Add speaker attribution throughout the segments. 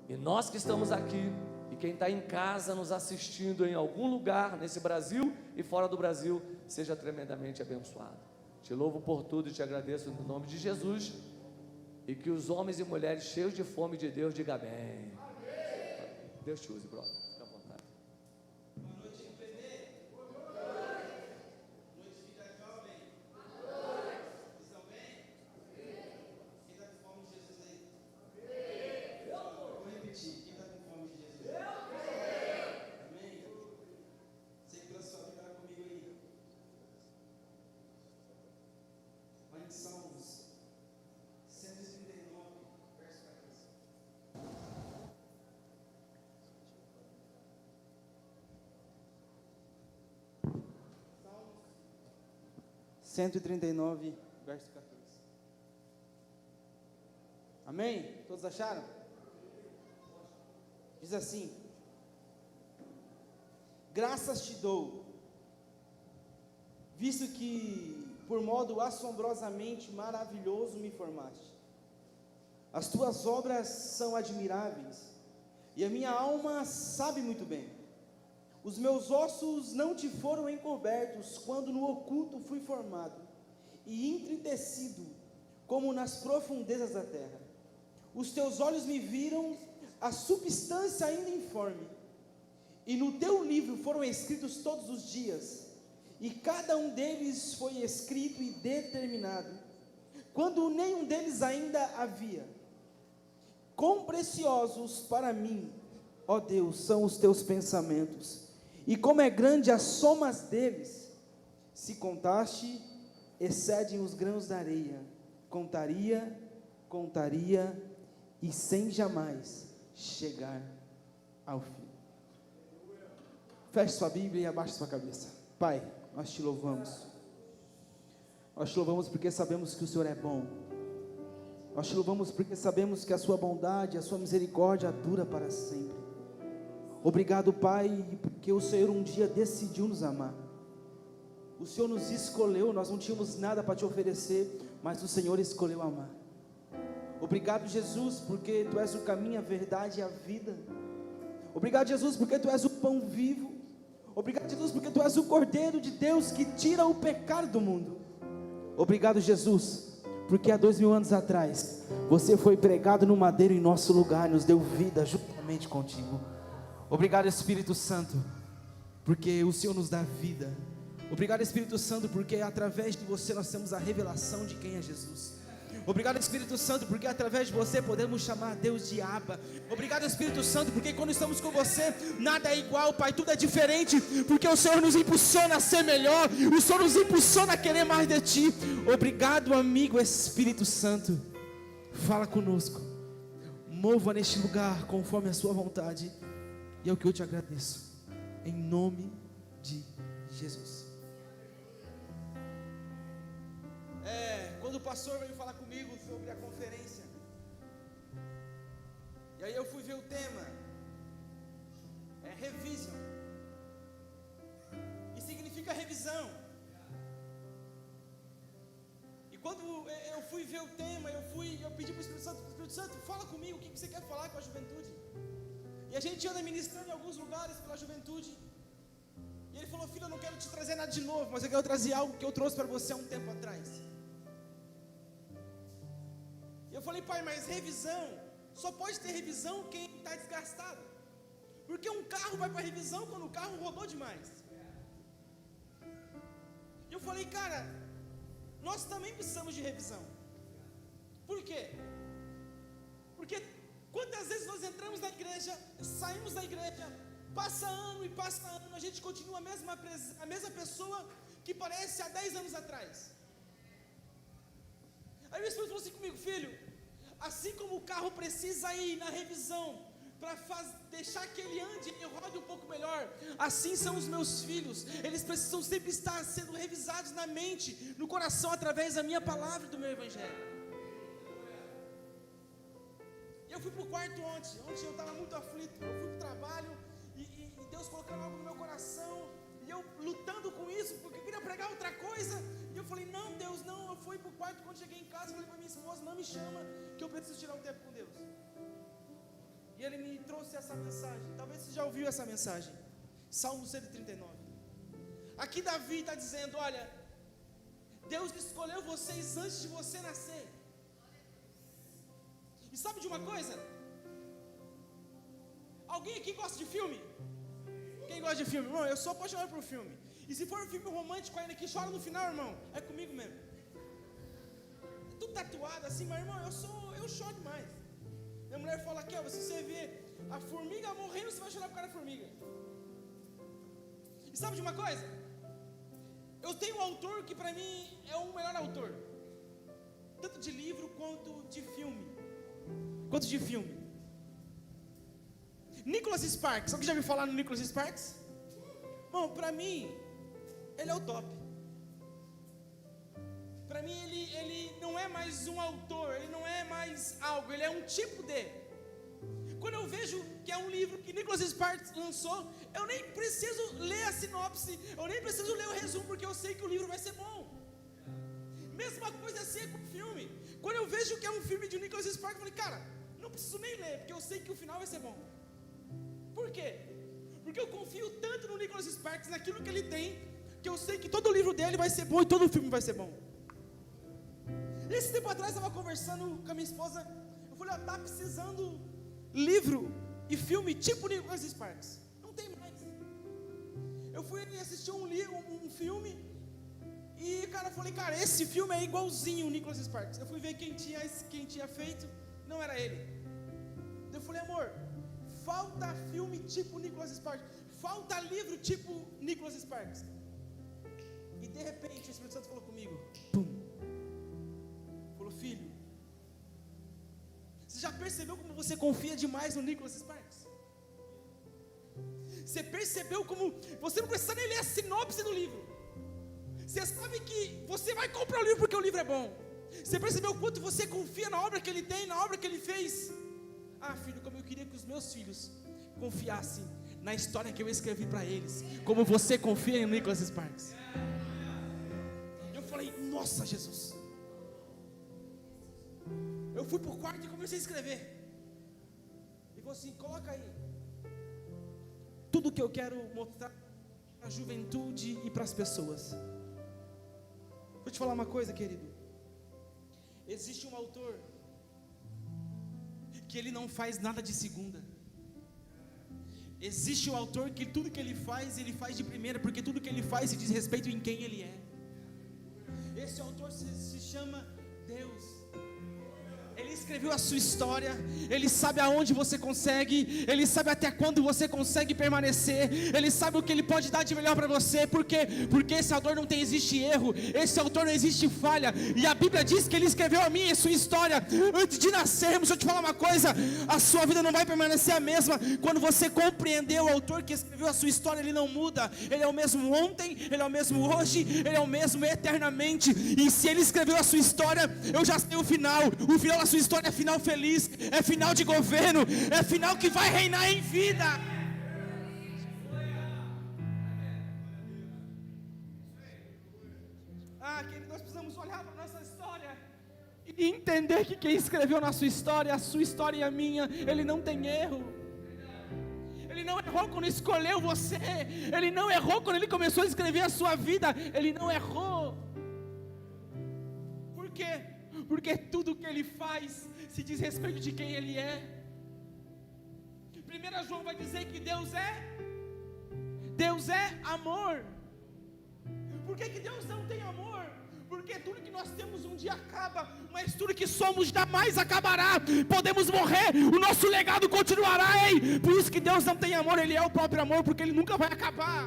Speaker 1: E nós que estamos aqui, e quem está em casa nos assistindo em algum lugar, nesse Brasil e fora do Brasil, seja tremendamente abençoado. Te louvo por tudo e te agradeço no nome de Jesus. E que os homens e mulheres cheios de fome de Deus digam amém. Deus te use, brother. Fica à vontade.
Speaker 2: Boa noite, IPB. Boa noite. Noite, vida jovem. Boa noite. Estão bem? Sim. Quem está com fome de Jesus aí? Amém. Vou repetir. Quem está com fome de Jesus aí? Amém. Você que trouxe sua vida comigo aí. Vai em Salmos 139, verso 14. 139, verso 14. Amém? Todos acharam? Diz assim: graças te dou, visto que por modo assombrosamente maravilhoso me formaste. As tuas obras são admiráveis, e a minha alma sabe muito bem. Os meus ossos não te foram encobertos, quando no oculto fui formado, e entretecido, como nas profundezas da terra. Os teus olhos me viram a substância ainda informe, e no teu livro foram escritos todos os dias, e cada um deles foi escrito e determinado, quando nenhum deles ainda havia. Quão preciosos para mim, ó Deus, são os teus pensamentos, e como é grande a soma deles. Se contaste, excedem os grãos da areia. Contaria, e sem jamais chegar ao fim. Feche sua Bíblia e abaixe sua cabeça. Pai, nós te louvamos. Nós te louvamos porque sabemos que o Senhor é bom. Nós te louvamos porque sabemos que a sua bondade, a sua misericórdia dura para sempre. Obrigado, Pai, porque o Senhor um dia decidiu nos amar. O Senhor nos escolheu, nós não tínhamos nada para te oferecer, mas o Senhor escolheu amar. Obrigado, Jesus, porque Tu és o caminho, a verdade e a vida. Obrigado, Jesus, porque Tu és o pão vivo. Obrigado, Jesus, porque Tu és o Cordeiro de Deus que tira o pecado do mundo. Obrigado, Jesus, porque há 2000 anos atrás, Você foi pregado no madeiro em nosso lugar, nos deu vida juntamente contigo. Obrigado, Espírito Santo, porque o Senhor nos dá vida. Obrigado, Espírito Santo, porque através de Você nós temos a revelação de quem é Jesus. Obrigado, Espírito Santo, porque através de Você podemos chamar Deus de Abba. Obrigado, Espírito Santo, porque quando estamos com Você, nada é igual, Pai, tudo é diferente, porque o Senhor nos impulsiona a ser melhor, o Senhor nos impulsiona a querer mais de Ti. Obrigado, amigo Espírito Santo, fala conosco, mova neste lugar conforme a Sua vontade. E é o que eu te agradeço, em nome de Jesus. Quando o pastor veio falar comigo sobre a conferência, e aí eu fui ver o tema, revision, e significa revisão. E quando eu fui ver o tema, eu pedi para o Espírito Santo, fala comigo, o que você quer falar com a juventude? E a gente anda ministrando em alguns lugares pela juventude. E ele falou: filho, eu não quero te trazer nada de novo, mas eu quero trazer algo que eu trouxe para você há um tempo atrás. E eu falei: pai, mas revisão, só pode ter revisão quem está desgastado. Porque um carro vai para revisão quando o carro rodou demais. E eu falei: cara, nós também precisamos de revisão. Por quê? Porque quantas vezes nós entramos na igreja, saímos da igreja, passa ano e passa ano, a gente continua a mesma pessoa que parece há 10 anos atrás. Aí o Espírito falou assim comigo: filho, assim como o carro precisa ir na revisão para deixar que ele ande e rode um pouco melhor, assim são os meus filhos, eles precisam sempre estar sendo revisados na mente, no coração, através da minha palavra e do meu evangelho. Eu fui para o quarto ontem eu estava muito aflito, eu fui para o trabalho, e Deus colocando algo no meu coração, e eu lutando com isso, porque eu queria pregar outra coisa, e eu falei: não, Deus, não. Eu fui para o quarto, quando cheguei em casa, falei para minha esposa: não me chama, que eu preciso tirar um tempo com Deus. E ele me trouxe essa mensagem. Talvez você já ouviu essa mensagem. Salmo 139. Aqui Davi está dizendo: olha, Deus escolheu vocês antes de você nascer. E sabe de uma coisa? Alguém aqui gosta de filme? Quem gosta de filme? Irmão, eu sou apaixonado por filme. E se for um filme romântico ainda que chora no final, irmão, é comigo mesmo. Tudo tatuado assim, mas irmão, eu choro demais. Minha mulher fala aqui, ó, se você vê a formiga morrendo, você vai chorar por causa da formiga. E sabe de uma coisa? Eu tenho um autor que para mim é o melhor autor, tanto de livro quanto de filme. Nicholas Sparks. Alguém já ouviu falar no Nicholas Sparks? Bom, para mim ele é o top. Para mim ele não é mais um autor, ele não é mais algo, ele é um tipo de. Quando eu vejo que é um livro que Nicholas Sparks lançou, eu nem preciso ler a sinopse, eu nem preciso ler o resumo, porque eu sei que o livro vai ser bom. Mesma coisa assim é com o filme. Quando eu vejo que é um filme de Nicholas Sparks, eu falei, cara, não preciso nem ler, porque eu sei que o final vai ser bom. Por quê? Porque eu confio tanto no Nicholas Sparks, naquilo que ele tem, que eu sei que todo livro dele vai ser bom e todo filme vai ser bom. Esse tempo atrás eu estava conversando com a minha esposa, eu falei, tá precisando livro e filme tipo Nicholas Sparks. Não tem mais. Eu fui assistir um filme e, cara, eu falei, cara, esse filme é igualzinho o Nicholas Sparks. Eu fui ver quem tinha feito, não era ele. Eu falei, amor, falta filme tipo Nicholas Sparks, falta livro tipo Nicholas Sparks. E de repente o Espírito Santo falou comigo, pum, falou, filho, você já percebeu como você confia demais no Nicholas Sparks? Você percebeu como você não precisa nem ler a sinopse do livro, você sabe que você vai comprar o livro porque o livro é bom. Você percebeu o quanto você confia na obra que ele tem, na obra que ele fez? Ah, filho, como eu queria que os meus filhos confiassem na história que eu escrevi para eles, como você confia em Nicholas Sparks. Eu falei, nossa, Jesus. Eu fui pro quarto e comecei a escrever. E falei assim, coloca aí tudo que eu quero mostrar para a juventude e para as pessoas. Vou te falar uma coisa, querido. Existe um autor que ele não faz nada de segunda. Existe um autor que tudo que ele faz de primeira, porque tudo que ele faz se diz respeito em quem ele é. Esse autor se chama Deus. Ele escreveu a sua história, ele sabe aonde você consegue, ele sabe até quando você consegue permanecer, ele sabe o que ele pode dar de melhor para você. Por quê? Porque esse autor não existe erro, esse autor não existe falha, e a Bíblia diz que ele escreveu a minha e a sua história antes de nascermos. Deixa eu te falar uma coisa, a sua vida não vai permanecer a mesma. Quando você compreendeu o autor que escreveu a sua história, ele não muda, ele é o mesmo ontem, ele é o mesmo hoje, ele é o mesmo eternamente. E se ele escreveu a sua história, eu já sei o final da sua história é final feliz, é final de governo, é final que vai reinar em vida. Querido, nós precisamos olhar para a nossa história e entender que quem escreveu na sua história, a sua história e a minha, ele não tem erro. Ele não errou quando escolheu você, ele não errou quando ele começou a escrever a sua vida, ele não errou. Por quê? Porque tudo que ele faz se diz respeito de quem ele é. 1 João vai dizer que Deus é amor. Por que Deus não tem amor? Porque tudo que nós temos um dia acaba, mas tudo que somos jamais acabará. Podemos morrer, o nosso legado continuará. Ei, por isso que Deus não tem amor, Ele é o próprio amor, porque Ele nunca vai acabar.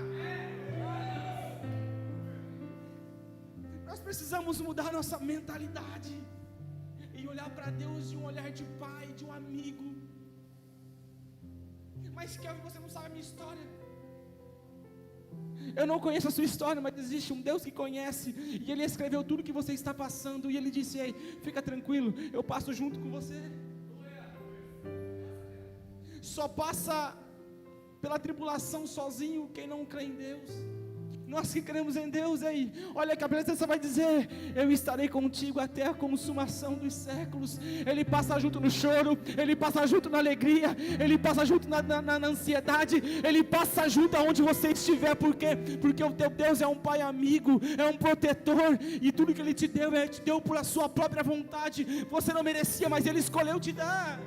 Speaker 2: Nós precisamos mudar nossa mentalidade e olhar para Deus de um olhar de pai, de um amigo. Mas Kelvin, você não sabe a minha história. Eu não conheço a sua história, mas existe um Deus que conhece, e Ele escreveu tudo que você está passando, e Ele disse, ei, fica tranquilo, eu passo junto com você. Só passa pela tribulação sozinho quem não crê em Deus. Nós que cremos em Deus, aí, olha que a presença vai dizer: eu estarei contigo até a consumação dos séculos. Ele passa junto no choro, Ele passa junto na alegria, Ele passa junto na ansiedade, Ele passa junto aonde você estiver. Por quê? Porque o teu Deus é um Pai amigo, é um protetor, e tudo que Ele te deu, Ele te deu por a sua própria vontade. Você não merecia, mas Ele escolheu te dar.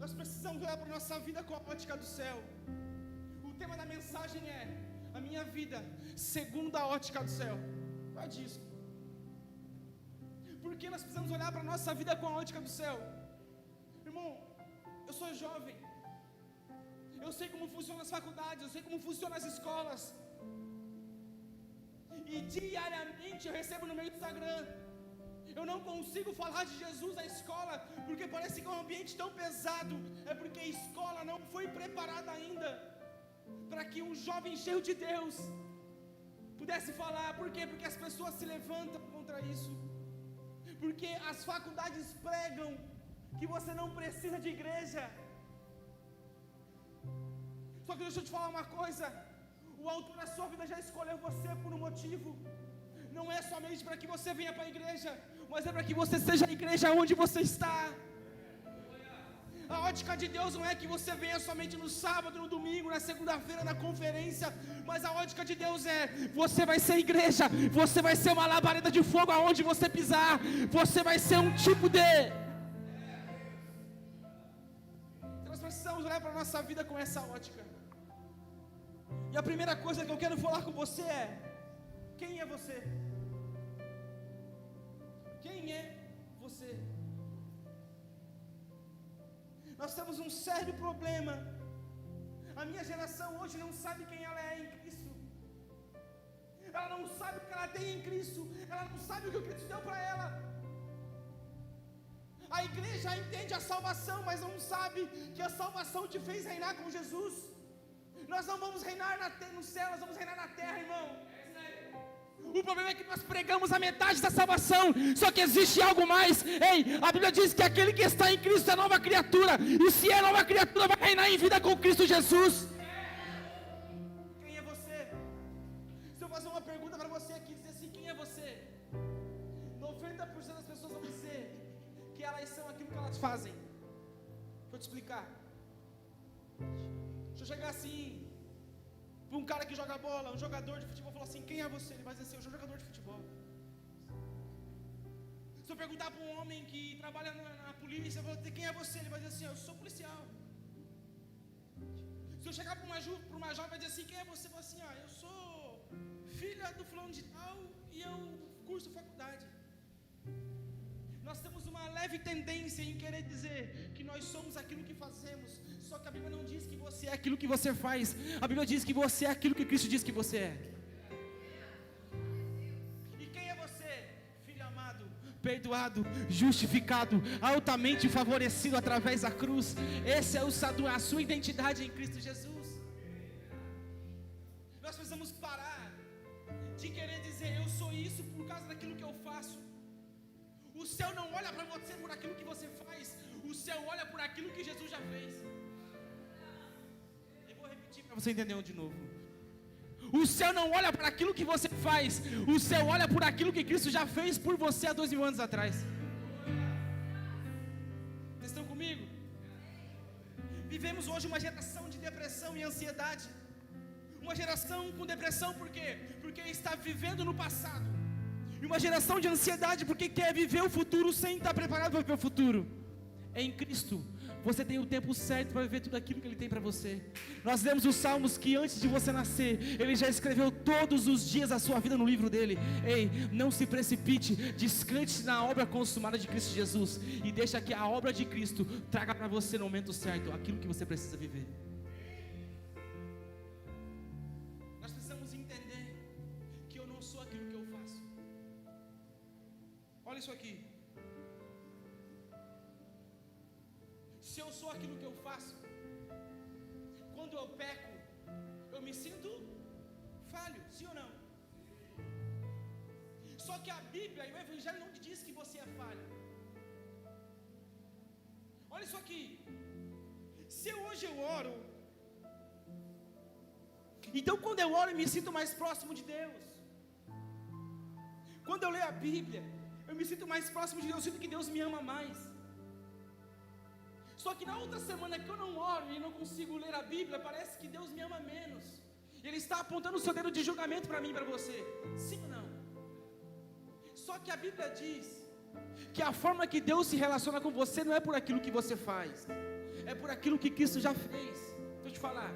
Speaker 2: Nós precisamos olhar para a nossa vida com a ótica do céu. O tema da mensagem é: a minha vida segundo a ótica do céu. Guarde isso. Porque nós precisamos olhar para a nossa vida com a ótica do céu. Irmão, eu sou jovem, eu sei como funcionam as faculdades, eu sei como funcionam as escolas, e diariamente eu recebo no meu Instagram: eu não consigo falar de Jesus na escola, porque parece que é um ambiente tão pesado. É porque a escola não foi preparada ainda para que um jovem cheio de Deus pudesse falar. Por quê? Porque as pessoas se levantam contra isso. Porque as faculdades pregam que você não precisa de igreja. Só que deixa eu te falar uma coisa: o autor da sua vida já escolheu você por um motivo. Não é somente para que você venha para a igreja, mas é para que você seja a igreja onde você está. A ótica de Deus não é que você venha somente no sábado, no domingo, na segunda-feira, na conferência. Mas a ótica de Deus é: você vai ser igreja, você vai ser uma labareda de fogo aonde você pisar. Você vai ser um tipo de... Nós precisamos olhar para a nossa vida com essa ótica. E a primeira coisa que eu quero falar com você é: quem é você? Quem é você? Nós temos um sério problema. A minha geração hoje não sabe quem ela é em Cristo. Ela não sabe o que ela tem em Cristo. Ela não sabe o que o Cristo deu para ela. A igreja entende a salvação, mas não sabe que a salvação te fez reinar com Jesus. Nós não vamos reinar no céu, nós vamos reinar na terra, irmão. O problema é que nós pregamos a metade da salvação, só que existe algo mais. Ei, a Bíblia diz que aquele que está em Cristo é nova criatura, e se é nova criatura, vai reinar em vida com Cristo Jesus. Quem é você? Se eu fazer uma pergunta para você aqui, dizer assim: quem é você? 90% das pessoas vão dizer que elas são aquilo que elas fazem. Deixa eu te explicar. Deixa eu chegar assim para um cara que joga bola, um jogador de futebol, falar assim: quem é você? Ele vai dizer assim: eu sou jogador de futebol. Se eu perguntar para um homem que trabalha na polícia, eu vou dizer: quem é você? Ele vai dizer assim: eu sou policial. Se eu chegar para uma jovem, vai dizer assim: quem é você? Eu vou assim: eu sou filha do fulano de tal e eu curso faculdade. Nós temos uma leve tendência em querer dizer que nós somos aquilo que fazemos. Só que a Bíblia não diz que você é aquilo que você faz. A Bíblia diz que você é aquilo que Cristo diz que você é. E quem é você? Filho amado, perdoado, justificado, altamente favorecido através da cruz. Esse é a sua identidade em Cristo Jesus. Nós precisamos parar de querer dizer: eu sou isso por causa daquilo que eu faço. O céu não olha para você por aquilo que você faz. O céu olha por aquilo que Jesus já fez. Eu vou repetir para você entender de novo. O céu não olha para aquilo que você faz. O céu olha por aquilo que Cristo já fez por você há 2000 anos atrás. Vocês estão comigo? Vivemos hoje uma geração de depressão e ansiedade. Uma geração com depressão, por quê? Porque está vivendo no passado. E uma geração de ansiedade porque quer viver o futuro sem estar preparado para viver o futuro. Em Cristo, você tem o tempo certo para viver tudo aquilo que Ele tem para você. Nós lemos os Salmos que antes de você nascer, Ele já escreveu todos os dias da sua vida no livro dele. Ei, não se precipite, descanse na obra consumada de Cristo Jesus e deixa que a obra de Cristo traga para você no momento certo aquilo que você precisa viver. Nós precisamos entender que eu não sou aquilo que eu faço. Olha isso aqui. Se eu sou aquilo que eu faço, quando eu peco, eu me sinto falho, sim ou não? Só que a Bíblia e o Evangelho não te diz que você é falho. Olha isso aqui. Se hoje eu oro, então quando eu oro eu me sinto mais próximo de Deus. Quando eu leio a Bíblia, eu me sinto mais próximo de Deus, eu sinto que Deus me ama mais. Só que na outra semana que eu não oro e não consigo ler a Bíblia, parece que Deus me ama menos. Ele está apontando o seu dedo de julgamento para mim e para você. Sim ou não? Só que a Bíblia diz que a forma que Deus se relaciona com você não é por aquilo que você faz, é por aquilo que Cristo já fez. Deixa eu te falar,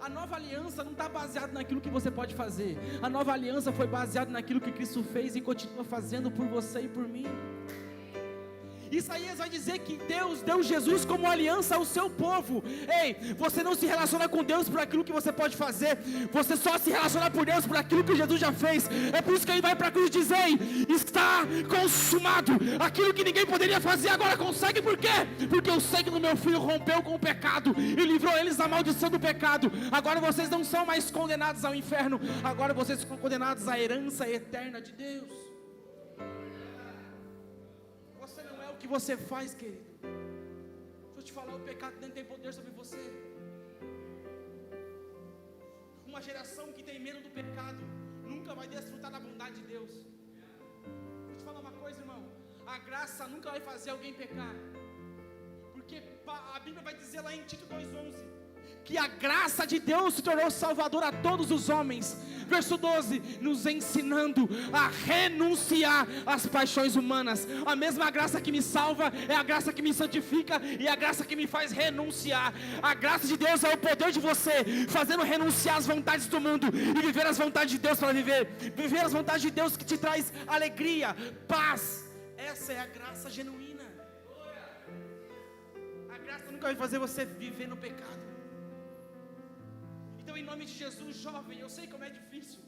Speaker 2: a nova aliança não está baseada naquilo que você pode fazer. A nova aliança foi baseada naquilo que Cristo fez e continua fazendo por você e por mim. Isaías vai dizer que Deus deu Jesus como aliança ao seu povo. Ei, você não se relaciona com Deus por aquilo que você pode fazer, você só se relaciona por Deus por aquilo que Jesus já fez. É por isso que ele vai para a cruz dizer: está consumado. Aquilo que ninguém poderia fazer agora consegue. Por quê? Porque o sangue do meu filho rompeu com o pecado e livrou eles da maldição do pecado. Agora vocês não são mais condenados ao inferno, agora vocês são condenados à herança eterna de Deus. Que você faz, querido. Deixa eu te falar, o pecado nem tem poder sobre você. Uma geração que tem medo do pecado nunca vai desfrutar da bondade de Deus. Deixa eu te falar uma coisa, irmão, a graça nunca vai fazer alguém pecar, porque a Bíblia vai dizer lá em Tito 2:11 que a graça de Deus se tornou salvador a todos os homens. Verso 12, nos ensinando a renunciar às paixões humanas. A mesma graça que me salva é a graça que me santifica e a graça que me faz renunciar. A graça de Deus é o poder de você fazendo renunciar às vontades do mundo e viver as vontades de Deus para viver as vontades de Deus que te traz alegria, paz. Essa é a graça genuína. A graça nunca vai fazer você viver no pecado. Então, em nome de Jesus, jovem, eu sei como é difícil.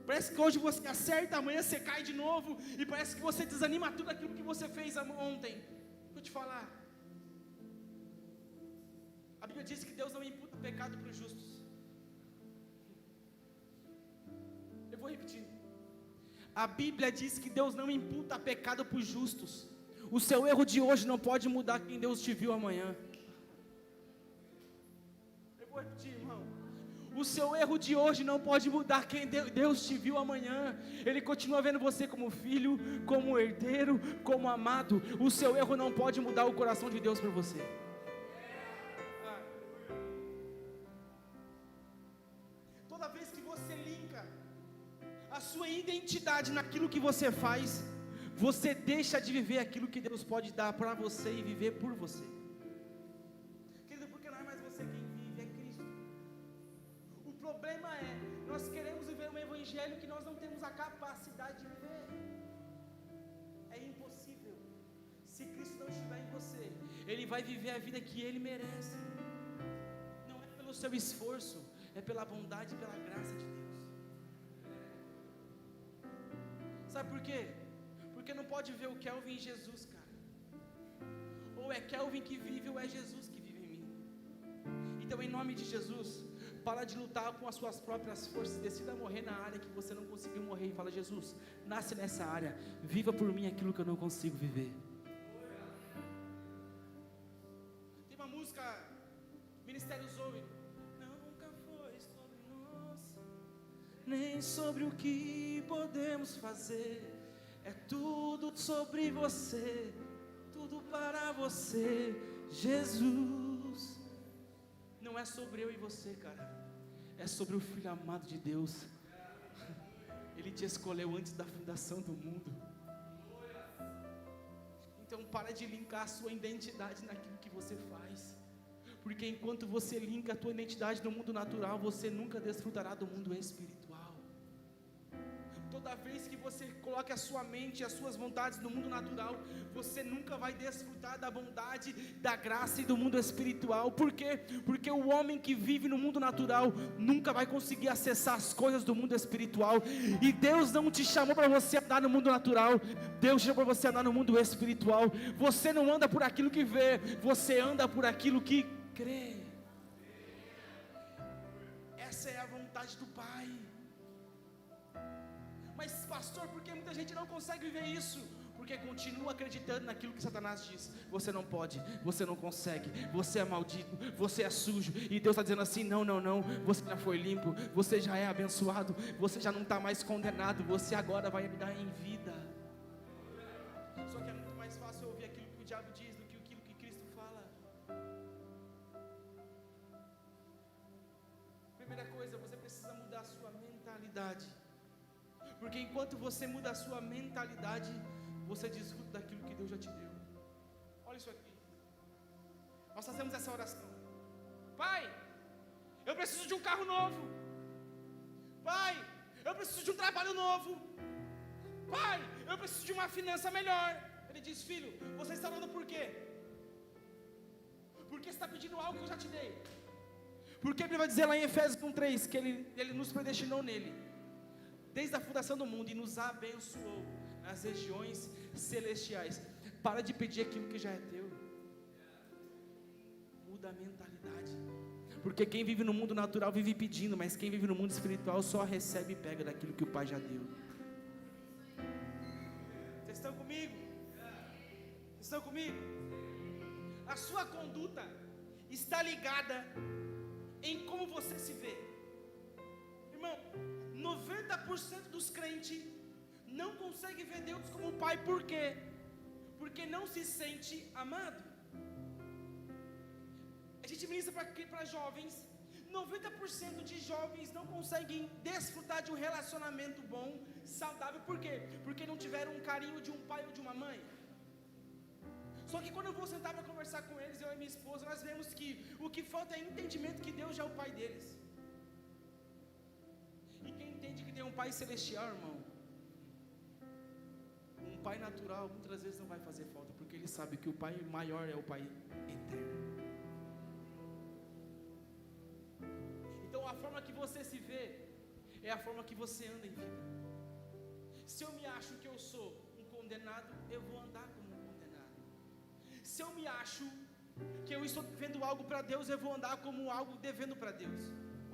Speaker 2: Parece que hoje você acerta, amanhã você cai de novo, e parece que você desanima tudo aquilo que você fez ontem. Vou te falar, a Bíblia diz que Deus não imputa pecado para os justos. Eu vou repetir. A Bíblia diz que Deus não imputa pecado para os justos. O seu erro de hoje não pode mudar quem Deus te viu amanhã. Vou repetir, irmão. O seu erro de hoje não pode mudar quem Deus te viu amanhã. Ele continua vendo você como filho, como herdeiro, como amado. O seu erro não pode mudar o coração de Deus para você. Toda vez que você linka a sua identidade naquilo que você faz, você deixa de viver aquilo que Deus pode dar para você e viver por você. O problema é, nós queremos viver um evangelho que nós não temos a capacidade de viver. É impossível. Se Cristo não estiver em você, Ele vai viver a vida que Ele merece. Não é pelo seu esforço, é pela bondade e pela graça de Deus. Sabe por quê? Porque não pode ver o Kelvin em Jesus, cara. Ou é Kelvin que vive, ou é Jesus que vive em mim. Então, em nome de Jesus, para de lutar com as suas próprias forças, decida morrer na área que você não conseguiu morrer, e fala: Jesus, nasce nessa área, viva por mim aquilo que eu não consigo viver. Tem uma música, Ministério Zoe: nunca foi sobre nós, nem sobre o que podemos fazer, é tudo sobre você, tudo para você, Jesus. Não é sobre eu e você, cara, é sobre o Filho amado de Deus. Ele te escolheu antes da fundação do mundo. Então para de linkar a sua identidade naquilo que você faz, porque enquanto você linka a tua identidade no mundo natural, você nunca desfrutará do mundo espiritual. Toda vez que você coloca a sua mente e as suas vontades no mundo natural, você nunca vai desfrutar da bondade, da graça e do mundo espiritual. Por quê? Porque o homem que vive no mundo natural nunca vai conseguir acessar as coisas do mundo espiritual. E Deus não te chamou para você andar no mundo natural, Deus te chamou para você andar no mundo espiritual. Você não anda por aquilo que vê, você anda por aquilo que crê. Essa é a vontade do Pai. Mas pastor, por que muita gente não consegue viver isso? porque continua acreditando naquilo que Satanás diz. Você não pode, você não consegue, você é maldito, você é sujo. E Deus está dizendo assim: não, não, não, você já foi limpo, você já é abençoado, você já não está mais condenado, você agora vai andar em vida. Só que é muito mais fácil ouvir aquilo que o diabo diz do que aquilo que Cristo fala. Primeira coisa, você precisa mudar a sua mentalidade. Porque enquanto você muda a sua mentalidade, você desfruta daquilo que Deus já te deu. Olha isso aqui. Nós fazemos essa oração: Pai, eu preciso de um carro novo. Pai, eu preciso de um trabalho novo. Pai, eu preciso de uma finança melhor. Ele diz: filho, você está orando por quê? Porque você está pedindo algo que eu já te dei. Porque ele vai dizer lá em Efésios 1:3 que ele nos predestinou nele, desde a fundação do mundo, e nos abençoou nas regiões celestiais. Para de pedir aquilo que já é teu. Muda a mentalidade. Porque quem vive no mundo natural vive pedindo, mas quem vive no mundo espiritual só recebe e pega daquilo que o Pai já deu. Vocês estão comigo? Vocês estão comigo? A sua conduta está ligada em como você se vê. Irmão, 90% dos crentes não conseguem ver Deus como Pai. Por quê? Porque não se sente amado. A gente ministra para jovens. 90% de jovens não conseguem desfrutar de um relacionamento bom, saudável. Por quê? Porque não tiveram um carinho de um pai ou de uma mãe. Só que quando eu vou sentar para conversar com eles, eu e minha esposa, nós vemos que o que falta é entendimento que Deus já é o Pai deles. E quem entende que tem um Pai celestial, irmão, um Pai natural muitas vezes não vai fazer falta, porque ele sabe que o Pai maior é o Pai eterno. Então a forma que você se vê é a forma que você anda em vida. Se eu me acho que eu sou um condenado, eu vou andar como um condenado. Se eu me acho que eu estou devendo algo para Deus, eu vou andar como algo devendo para Deus.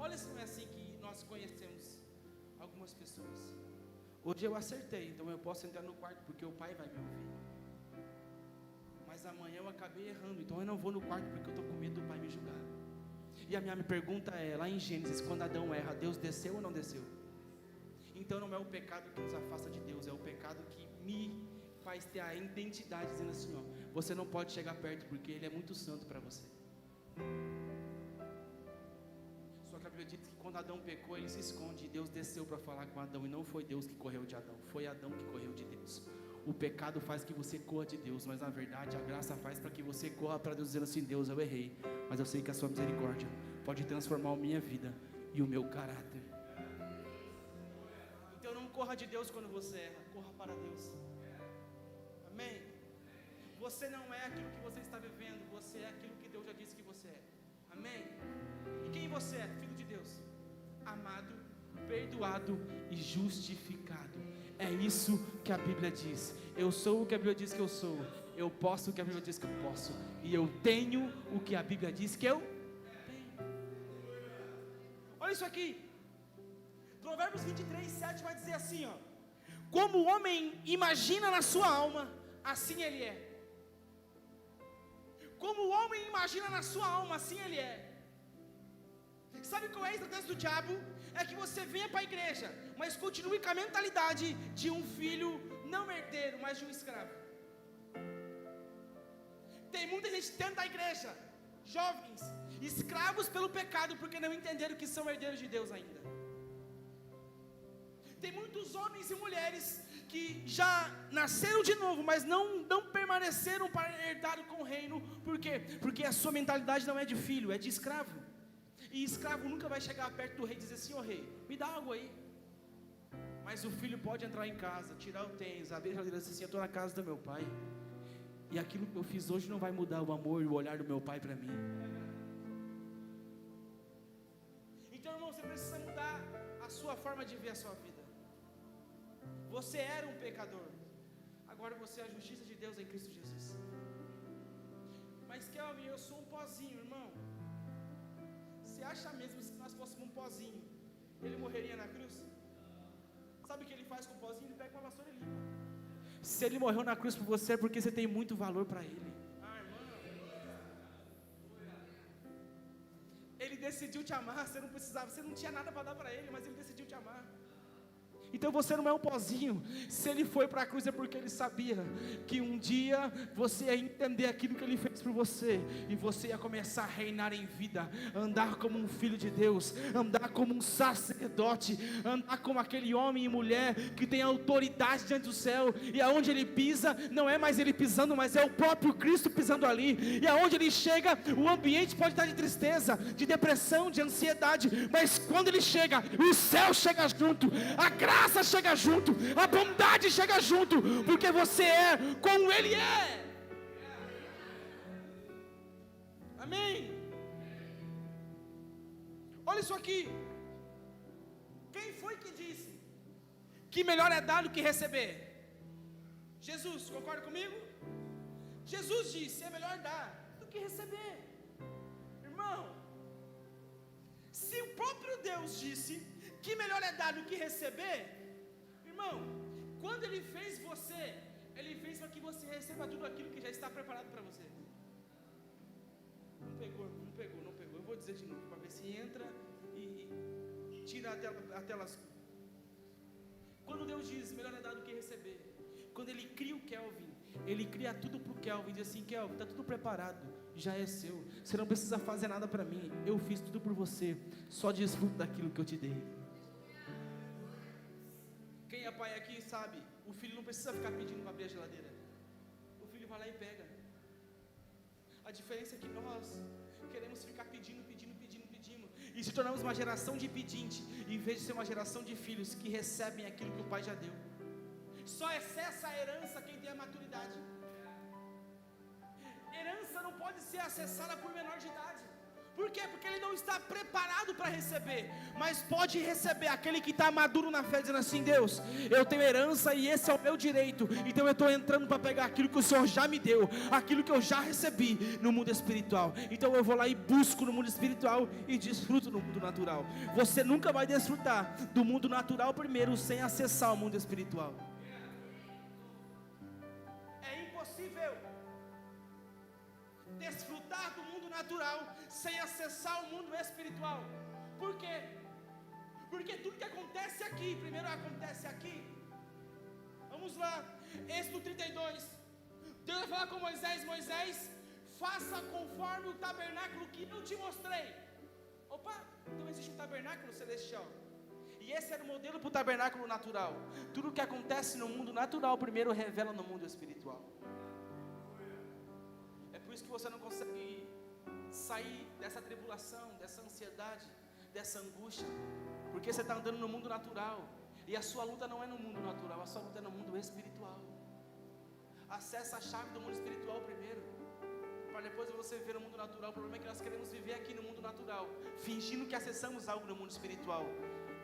Speaker 2: Olha se não é assim que nós conhecemos algumas pessoas. Hoje eu acertei, então eu posso entrar no quarto porque o Pai vai me ouvir. Mas amanhã eu acabei errando, então eu não vou no quarto porque eu estou com medo do Pai me julgar. E a minha pergunta é, lá em Gênesis, quando Adão erra, Deus desceu ou não desceu? Então não é o pecado que nos afasta de Deus, é o pecado que me faz ter a identidade, dizendo assim, ó, você não pode chegar perto porque Ele é muito santo para você. Só que a Bíblia diz que quando Adão pecou, ele se esconde, e Deus desceu para falar com Adão, e não foi Deus que correu de Adão, foi Adão que correu de Deus. O pecado faz que você corra de Deus, mas na verdade a graça faz para que você corra para Deus, dizendo assim: Deus, eu errei, mas eu sei que a sua misericórdia pode transformar a minha vida e o meu caráter. Então não corra de Deus quando você erra, corra para Deus. Amém? Você não é aquilo que você está vivendo, você é aquilo que Deus já disse que você é. Amém? E quem você é? Filho de Deus, amado, perdoado e justificado. É isso que a Bíblia diz. Eu sou o que a Bíblia diz que eu sou. Eu posso o que a Bíblia diz que eu posso. E eu tenho o que a Bíblia diz que eu tenho. Olha isso aqui. Provérbios 23:7 vai dizer assim, ó: como o homem imagina na sua alma, assim ele é. Como o homem imagina na sua alma, assim ele é. Sabe qual é a estratégia do diabo? É que você venha para a igreja, mas continue com a mentalidade de um filho não herdeiro, mas de um escravo. Tem muita gente dentro da igreja, jovens, escravos pelo pecado, porque não entenderam que são herdeiros de Deus ainda. Tem muitos homens e mulheres que já nasceram de novo, mas não permaneceram para herdar com o reino. Por quê? Porque a sua mentalidade não é de filho, é de escravo. E escravo nunca vai chegar perto do rei e dizer assim: ô rei, me dá algo aí. Mas o filho pode entrar em casa, tirar o tênis, abrir a geladeira e dizer assim: eu estou na casa do meu pai, e aquilo que eu fiz hoje não vai mudar o amor e o olhar do meu pai para mim. Então, irmão, você precisa mudar a sua forma de ver a sua vida. Você era um pecador, agora você é a justiça de Deus em Cristo Jesus. Mas Kelvin, eu sou um pozinho, irmão. Você acha mesmo que se nós fôssemos um pozinho, ele morreria na cruz? Sabe o que ele faz com o pozinho? Ele pega uma vassoura e limpa. Se Ele morreu na cruz por você, é porque você tem muito valor para Ele. Ele decidiu te amar, você não precisava, você não tinha nada para dar para Ele, mas Ele decidiu te amar. Então você não é um pozinho. Se Ele foi para a cruz é porque Ele sabia que um dia você ia entender aquilo que Ele fez por você, e você ia começar a reinar em vida, andar como um filho de Deus, andar como um sacerdote, andar como aquele homem e mulher que tem autoridade diante do céu, e aonde ele pisa, não é mais ele pisando, mas é o próprio Cristo pisando ali, e aonde ele chega, o ambiente pode estar de tristeza, de depressão, de ansiedade, mas quando ele chega, o céu chega junto, a graça chega junto, a bondade chega junto, porque você é como Ele é. Amém? Olha isso aqui. Quem foi que disse que melhor é dar do que receber? Jesus, concorda comigo? Jesus disse: é melhor dar do que receber. Irmão, se o próprio Deus disse que melhor é dar do que receber, irmão, quando Ele fez você, Ele fez para que você receba tudo aquilo que já está preparado para você. Não pegou. Eu vou dizer de novo, para ver se entra e tira a tela. Quando Deus diz, melhor é dar do que receber. Quando Ele cria o Kelvin, Ele cria tudo para o Kelvin, diz assim: Kelvin, está tudo preparado, já é seu, você não precisa fazer nada para mim, eu fiz tudo por você, só desfruta daquilo que eu te dei. Quem é pai aqui sabe, o filho não precisa ficar pedindo para abrir a geladeira, o filho vai lá e pega. A diferença é que nós queremos ficar pedindo, e se tornamos uma geração de pedinte, em vez de ser uma geração de filhos que recebem aquilo que o pai já deu. Só acessa a herança quem tem a maturidade. Herança não pode ser acessada por menor de idade. Por quê? Porque ele não está preparado para receber, mas pode receber aquele que está maduro na fé, dizendo assim: Deus, eu tenho herança e esse é o meu direito, então eu estou entrando para pegar aquilo que o Senhor já me deu, aquilo que eu já recebi no mundo espiritual, então eu vou lá e busco no mundo espiritual e desfruto no mundo natural. Você nunca vai desfrutar do mundo natural primeiro sem acessar o mundo espiritual. É impossível desfrutar do mundo natural sem acessar o mundo espiritual. Por quê? Porque tudo que acontece aqui, primeiro acontece aqui. Vamos lá, Êxodo 32. Deus vai falar com Moisés: Moisés, faça conforme o tabernáculo que eu te mostrei. Opa, então existe um tabernáculo celestial, e esse era o modelo para o tabernáculo natural. Tudo que acontece no mundo natural primeiro revela no mundo espiritual. É por isso que você não consegue sair dessa tribulação, dessa ansiedade, dessa angústia, porque você está andando no mundo natural, e a sua luta não é no mundo natural, a sua luta é no mundo espiritual. Acessa a chave do mundo espiritual primeiro, para depois você viver no mundo natural. O problema é que nós queremos viver aqui no mundo natural, fingindo que acessamos algo no mundo espiritual,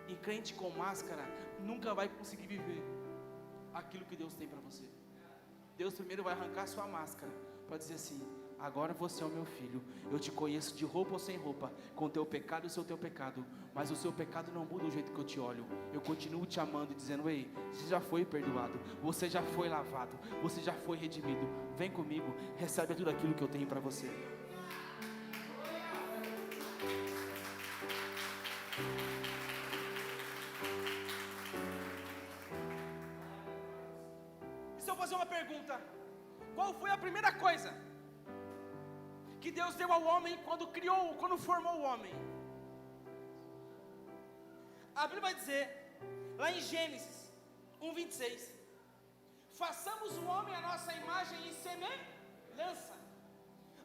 Speaker 2: e crente com máscara nunca vai conseguir viver aquilo que Deus tem para você. Deus primeiro vai arrancar sua máscara, para dizer assim: agora você é o meu filho, eu te conheço de roupa ou sem roupa, com o teu pecado e o seu teu pecado, mas o seu pecado não muda o jeito que eu te olho. Eu continuo te amando e dizendo: ei, você já foi perdoado, você já foi lavado, você já foi redimido, vem comigo, recebe tudo aquilo que eu tenho para você. E se eu fazer uma pergunta: qual foi a primeira coisa que Deus deu ao homem quando formou o homem? A Bíblia vai dizer, lá em Gênesis 1:26, façamos o homem a nossa imagem e semelhança.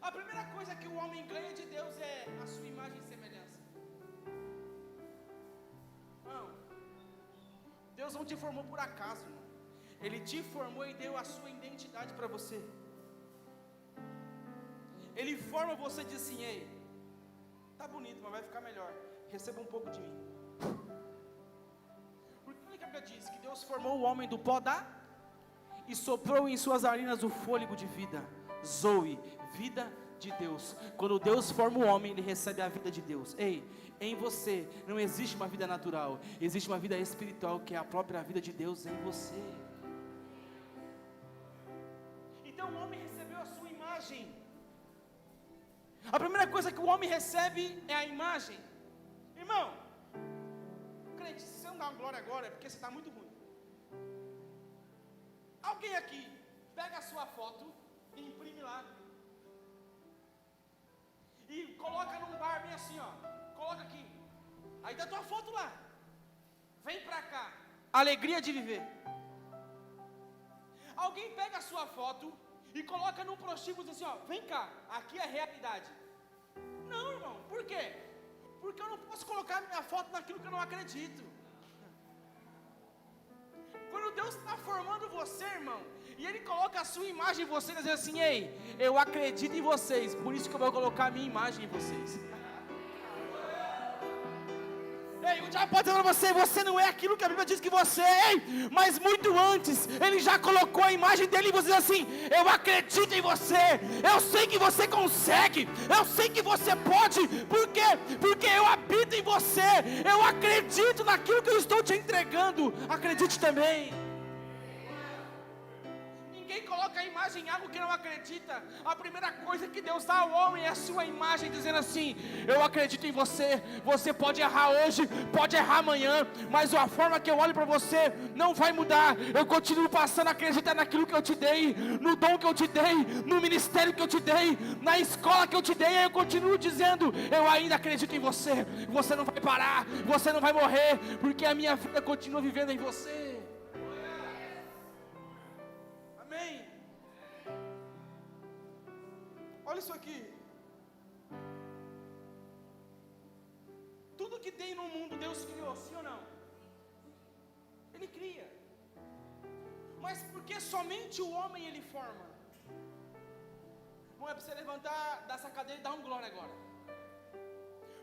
Speaker 2: A primeira coisa que o homem ganha de Deus é a sua imagem e semelhança. Não, Deus não te formou por acaso, irmão. Ele te formou e deu a sua identidade para você. Ele forma você e diz assim: ei, tá bonito, mas vai ficar melhor, receba um pouco de mim. Porque olha que a Bíblia diz que Deus formou o homem do pó e soprou em suas narinas o fôlego de vida, Zoe, vida de Deus. Quando Deus forma o homem, ele recebe a vida de Deus. Ei, em você não existe uma vida natural, existe uma vida espiritual, que é a própria vida de Deus em você. Então o homem recebeu a sua imagem. A primeira coisa que o homem recebe é a imagem. Irmão, crente, se você não dá uma glória agora é porque você está muito ruim. Alguém aqui pega a sua foto e imprime lá e coloca num bar bem assim, ó. Coloca aqui. Aí dá tua foto lá. Vem pra cá. Alegria de viver. Alguém pega a sua foto e coloca num prostíbulo e diz assim, ó, vem cá, aqui é a realidade. Não, irmão, por quê? Porque eu não posso colocar minha foto naquilo que eu não acredito. Quando Deus está formando você, irmão, e Ele coloca a sua imagem em você, dizendo assim, ei, eu acredito em vocês, por isso que eu vou colocar a minha imagem em vocês. Ei, o diabo pode dizer para você, você não é aquilo que a Bíblia diz que você é, ei, mas muito antes, Ele já colocou a imagem dele e você diz assim, eu acredito em você, eu sei que você consegue, eu sei que você pode, por quê? Porque eu habito em você, eu acredito naquilo que eu estou te entregando, acredite também. Ninguém coloca a imagem em algo que não acredita. A primeira coisa que Deus dá ao homem é a sua imagem, dizendo assim, eu acredito em você, você pode errar hoje, pode errar amanhã, mas a forma que eu olho para você não vai mudar, eu continuo passando a acreditar naquilo que eu te dei, no dom que eu te dei, no ministério que eu te dei, na escola que eu te dei, eu continuo dizendo, eu ainda acredito em você, você não vai parar, você não vai morrer, porque a minha vida continua vivendo em você. Amém. Olha isso aqui. Tudo que tem no mundo Deus criou, sim ou não? Ele cria. Mas porque somente o homem Ele forma? Não é para você levantar dessa cadeira e dar um glória agora.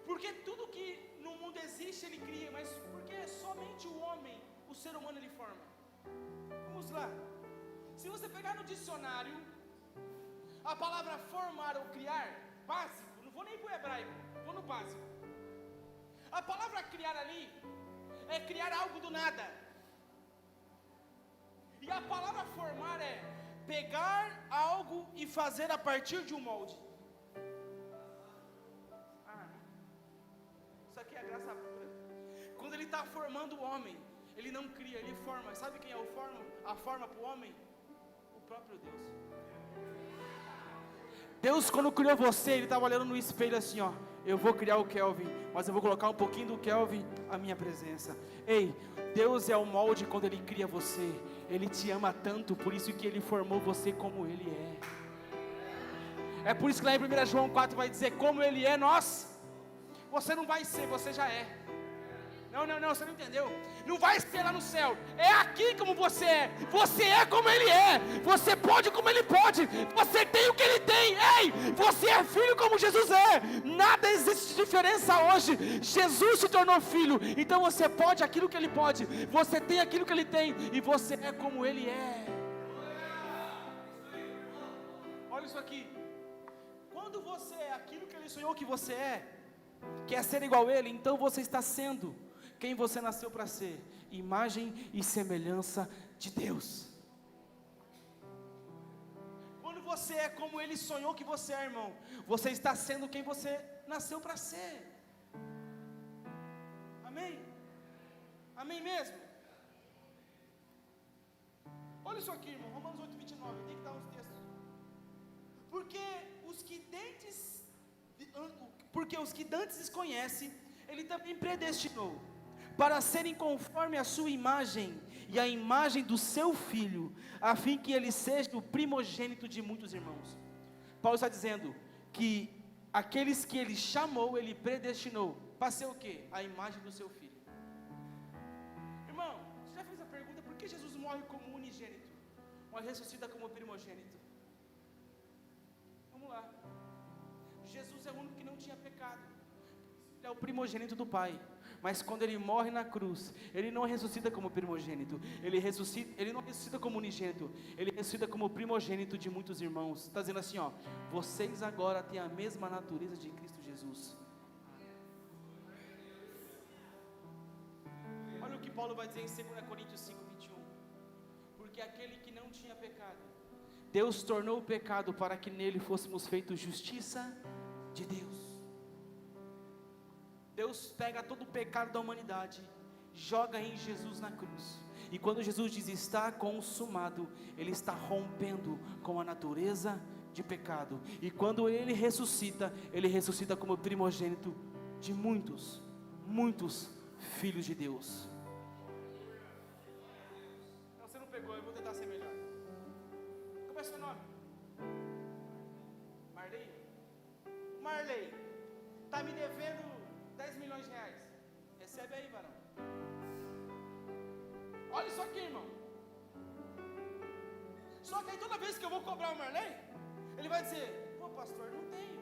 Speaker 2: Porque tudo que no mundo existe Ele cria, mas porque somente o homem, o ser humano Ele forma? Vamos lá. Se você pegar no dicionário, a palavra formar ou criar, básico, não vou nem para o hebraico, vou no básico. A palavra criar ali, é criar algo do nada. E a palavra formar é pegar algo e fazer a partir de um molde. Isso aqui é graça pura. Quando Ele está formando o homem, Ele não cria, Ele forma. Sabe quem é o forma? A forma para o homem? Próprio Deus. Deus, quando criou você, Ele estava olhando no espelho assim, ó, eu vou criar o Kelvin, mas eu vou colocar um pouquinho do Kelvin à minha presença. Ei, Deus é o molde quando Ele cria você. Ele te ama tanto, por isso que Ele formou você como Ele é. É por isso que lá em 1 João 4 vai dizer, como Ele é, você não vai ser, você já é. Não, você não entendeu. Não vai ser lá no céu. É aqui como você é. Você é como Ele é. Você pode como Ele pode. Você tem o que Ele tem. Ei, você é filho como Jesus é. Nada existe de diferença hoje. Jesus se tornou filho. Então você pode aquilo que Ele pode. Você tem aquilo que Ele tem. E você é como Ele é. Olha isso aqui. Quando você é aquilo que Ele sonhou que você é, quer ser igual a Ele, então você está sendo quem você nasceu para ser, imagem e semelhança de Deus. Quando você é como Ele sonhou que você é, irmão, você está sendo quem você nasceu para ser. Amém? Amém mesmo? Olha isso aqui, irmão, Romanos 8:29, tem que dar uns textos. Porque os que dantes desconhece, Ele também predestinou para serem conforme a sua imagem e a imagem do seu Filho, a fim que Ele seja o primogênito de muitos irmãos. Paulo está dizendo que aqueles que Ele chamou, Ele predestinou para ser o quê? A imagem do seu Filho. Irmão, você já fez a pergunta, por que Jesus morre como unigênito, mas ressuscita como primogênito? Vamos lá. Jesus é o único que não tinha pecado. Ele é o primogênito do Pai. Mas quando Ele morre na cruz, Ele não ressuscita como primogênito, Ele não ressuscita como unigênito, Ele ressuscita como primogênito de muitos irmãos. Está dizendo assim, ó, vocês agora têm a mesma natureza de Cristo Jesus. Olha o que Paulo vai dizer em 2 Coríntios 5:21. Porque aquele que não tinha pecado, Deus tornou o pecado para que nele fôssemos feitos justiça de Deus. Deus pega todo o pecado da humanidade, joga em Jesus na cruz. E quando Jesus diz está consumado, Ele está rompendo com a natureza de pecado. E quando Ele ressuscita como primogênito de muitos filhos de Deus. Não, você não pegou, eu vou tentar ser melhor. Como é seu nome? Marley? Marley, está me devendo 10 milhões de reais. Recebe aí, varão. Olha isso aqui, irmão. Só que aí toda vez que eu vou cobrar o Marley, ele vai dizer: pô, pastor, não tenho.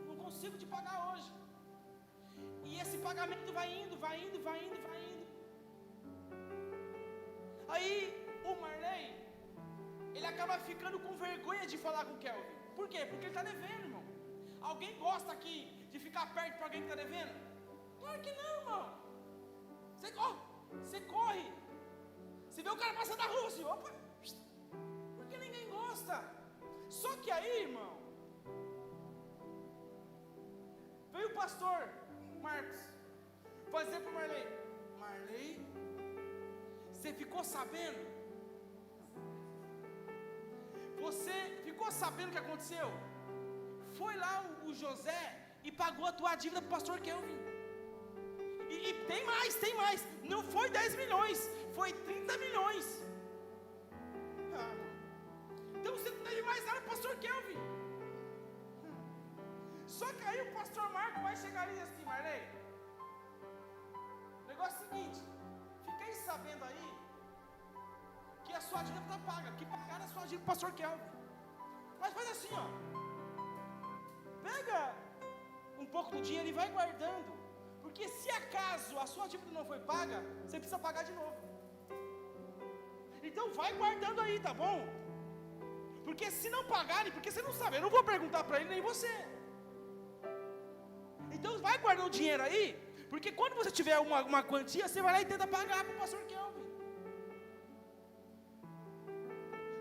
Speaker 2: Não consigo te pagar hoje. E esse pagamento vai indo. Aí o Marley, ele acaba ficando com vergonha de falar com o Kelvin. Por quê? Porque ele está devendo, irmão. Alguém gosta aqui de ficar perto para alguém que está devendo? Claro que não, irmão. Você corre. Você vê o cara passando na rua assim, opa, porque ninguém gosta. Só que aí, irmão, veio o pastor Marcos fazer para o Marley: Marley, você ficou sabendo? Você ficou sabendo o que aconteceu? Foi lá o José e pagou a tua dívida para o pastor Kelvin. E tem mais, não foi 10 milhões, foi 30 milhões. Então você não deve mais nada para o pastor Kelvin. Só que aí o pastor Marco vai chegar e dizer assim: Marley, o negócio é o seguinte, fiquei sabendo aí que a sua dívida está paga, que pagaram a sua dívida para o pastor Kelvin. Mas faz assim, ó, pega um pouco do dinheiro e vai guardando. Porque se acaso a sua dívida não foi paga, você precisa pagar de novo. Então vai guardando aí, tá bom? Porque se não pagarem, porque você não sabe, eu não vou perguntar para ele nem você. Então vai guardando o dinheiro aí, porque quando você tiver uma quantia, você vai lá e tenta pagar para o pastor Kelvin.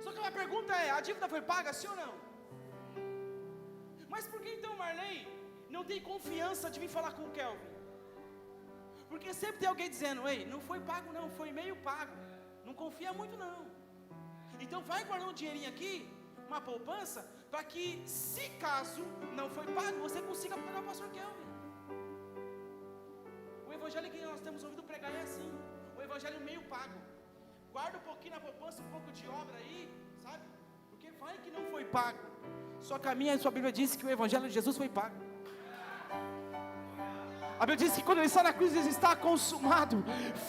Speaker 2: Só que a pergunta é: a dívida foi paga, sim ou não? Mas por que então Marley não tem confiança de vir falar com o Kelvin? Porque sempre tem alguém dizendo: ei, não foi pago não, foi meio pago. Não confia muito não. Então vai guardando um dinheirinho aqui, uma poupança, para que se caso não foi pago, você consiga pagar o pastor Kelvin. O evangelho que nós temos ouvido pregar é assim, o evangelho meio pago. Guarda um pouquinho na poupança, um pouco de obra aí, sabe? Porque vai que não foi pago. Só que a sua Bíblia diz que o evangelho de Jesus foi pago. A Bíblia diz que quando ele está na cruz, ele está consumado.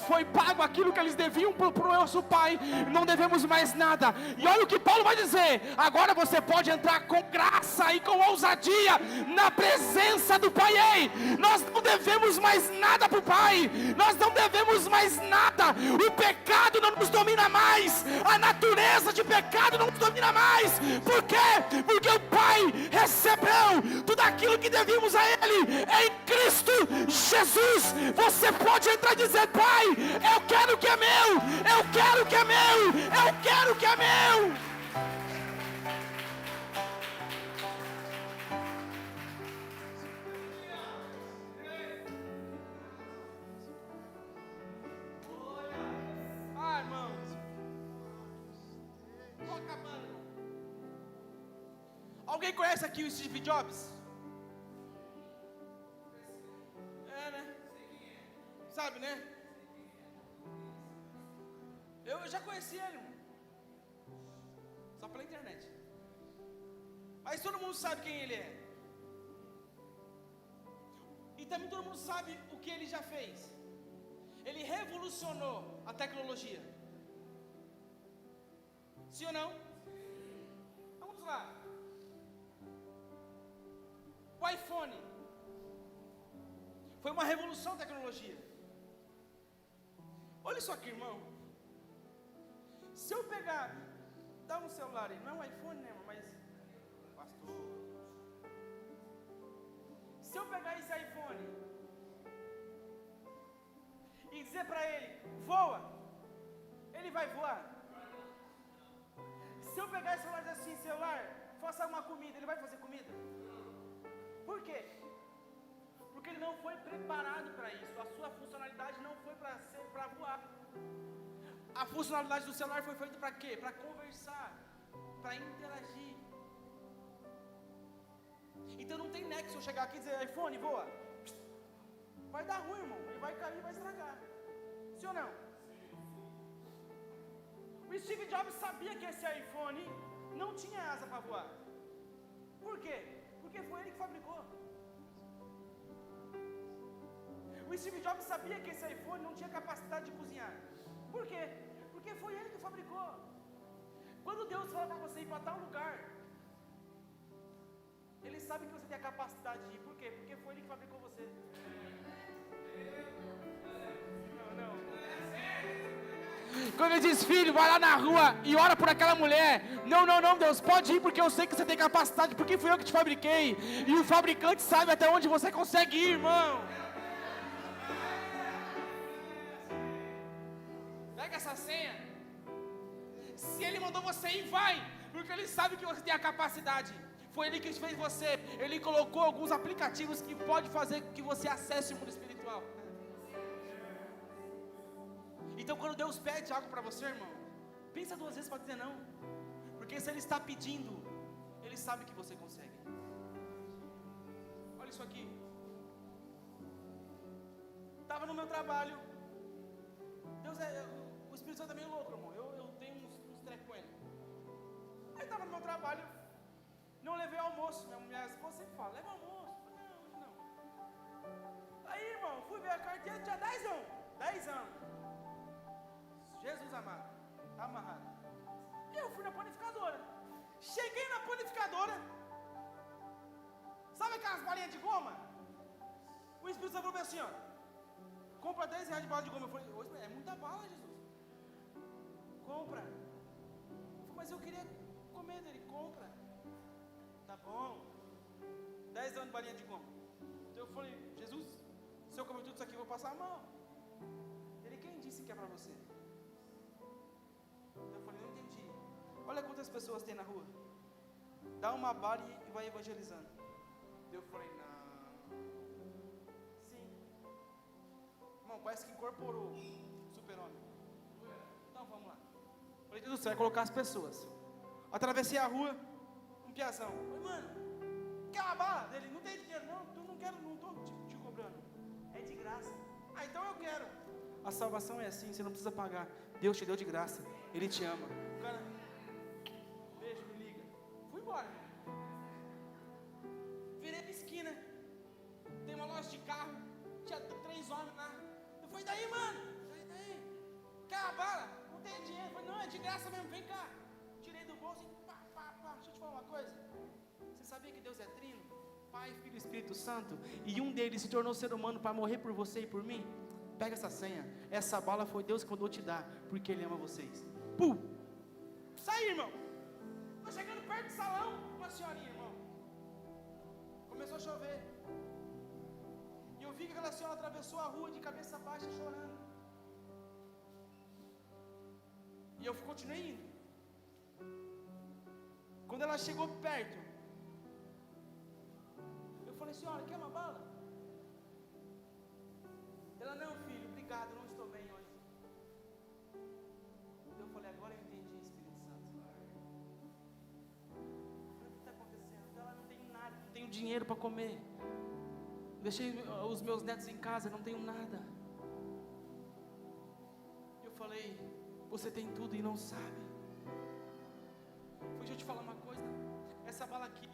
Speaker 2: Foi pago aquilo que eles deviam para o nosso Pai. Não devemos mais nada. E olha o que Paulo vai dizer: agora você pode entrar com graça e com ousadia na presença do Pai. Ei, nós não devemos mais nada para o Pai. Nós não devemos mais nada. O pecado não nos domina mais. A natureza de pecado não nos domina mais. Por quê? Porque o Pai recebeu tudo aquilo que devíamos a Ele em Cristo Jesus. Você pode entrar e dizer: Pai, eu quero o que é meu, eu quero o que é meu, eu quero o que é meu. Ah, irmãos, estou acabando. Alguém conhece aqui o Steve Jobs? Sabe, né? Eu já conheci ele, irmão. Só pela internet. Mas todo mundo sabe quem ele é. E também todo mundo sabe o que ele já fez. Ele revolucionou a tecnologia. Sim ou não? Vamos lá. O iPhone foi uma revolução da tecnologia. Olha só aqui, irmão. Se eu pegar, dá um celular aí, não é um iPhone, né, mas pastor. Se eu pegar esse iPhone e dizer para ele: voa, ele vai voar? Se eu pegar esse celular e dizer assim, celular, faça uma comida, ele vai fazer comida? Por quê? Porque ele não foi preparado para isso. A sua funcionalidade não foi para voar. A funcionalidade do celular foi feita para quê? Para conversar, para interagir. Então não tem nexo eu chegar aqui e dizer, iPhone, voa. Vai dar ruim, irmão. Ele vai cair e vai estragar. Sim ou não? O Steve Jobs sabia que esse iPhone não tinha asa para voar. Por quê? Porque foi ele que fabricou. O Steve Jobs sabia que esse iPhone não tinha capacidade de cozinhar. Por quê? Porque foi ele que fabricou. Quando Deus fala para você ir para tal lugar, Ele sabe que você tem a capacidade de ir. Por quê? Porque foi Ele que fabricou você. Não. Quando Ele diz, filho, vai lá na rua e ora por aquela mulher. Não, Deus, pode ir porque eu sei que você tem capacidade, porque fui eu que te fabriquei. E o fabricante sabe até onde você consegue ir, irmão. Pega essa senha. Se Ele mandou você ir, vai, porque Ele sabe que você tem a capacidade. Foi Ele que fez você. Ele colocou alguns aplicativos que pode fazer que você acesse o mundo espiritual. Então quando Deus pede algo para você, irmão, pensa duas vezes para dizer não. Porque se Ele está pedindo, Ele sabe que você consegue. Olha isso aqui. Estava no meu trabalho. O Espírito Santo é meio louco, irmão. Eu tenho uns trecos com ele. Aí estava no meu trabalho. Não levei almoço. Minha esposa sempre fala, leva almoço. Eu falei, não, hoje não. Aí, irmão, fui ver a carteira, tinha 10 anos. 10 anos. Jesus amado, tá amarrado. E eu fui na panificadora. Cheguei na panificadora. Sabe aquelas balinhas de goma? O Espírito Santo falou assim, ó, compra 10 reais de bala de goma. Eu falei, é muita bala, Jesus. Compra. Eu falei, mas eu queria comer dele. Compra. Tá bom. 10 anos de balinha de goma. Então eu falei, Jesus, se eu comer tudo isso aqui, eu vou passar a mão. Ele, quem disse que é para você? Eu falei, não entendi. Olha quantas pessoas tem na rua. Dá uma bala e vai evangelizando. Eu falei, não. Sim. Irmão, parece que incorporou o super-homem. Então vamos lá. Falei, Deus do céu, vai colocar as pessoas. Atravessei a rua, um piazão. Falei, mano, quer uma bala? Ele, não tem dinheiro não, eu não quero, não estou te cobrando. É de graça. Ah, então eu quero. A salvação é assim, você não precisa pagar. Deus te deu de graça, Ele te ama. O cara, beijo, me liga. Fui embora. Virei pra esquina. Tem uma loja de carro. Tinha 3 homens lá. Eu falei, daí, mano? Daí? Quer a bala? Não tem dinheiro. Eu falei, não, é de graça mesmo, vem cá. Tirei do bolso e pá. Deixa eu te falar uma coisa. Você sabia que Deus é trino? Pai, Filho e Espírito Santo. E um deles se tornou ser humano para morrer por você e por mim. Pega essa senha. Essa bala foi Deus que mandou te dar, porque Ele ama vocês. Pum! Saí, irmão. Tô chegando perto do salão, uma senhorinha, irmão. Começou a chover. E eu vi que aquela senhora atravessou a rua de cabeça baixa, chorando. E eu continuei indo. Quando ela chegou perto, eu falei, senhora, quer uma bala? Ela, não, filho, obrigado, não estou bem hoje. Eu falei, agora eu entendi, Espírito Santo. Eu falei, o que está acontecendo? Ela, não tenho nada, não tenho dinheiro para comer. Deixei os meus netos em casa, não tenho nada. Eu falei, você tem tudo e não sabe. Deixa eu te falar uma coisa. Essa bala aqui,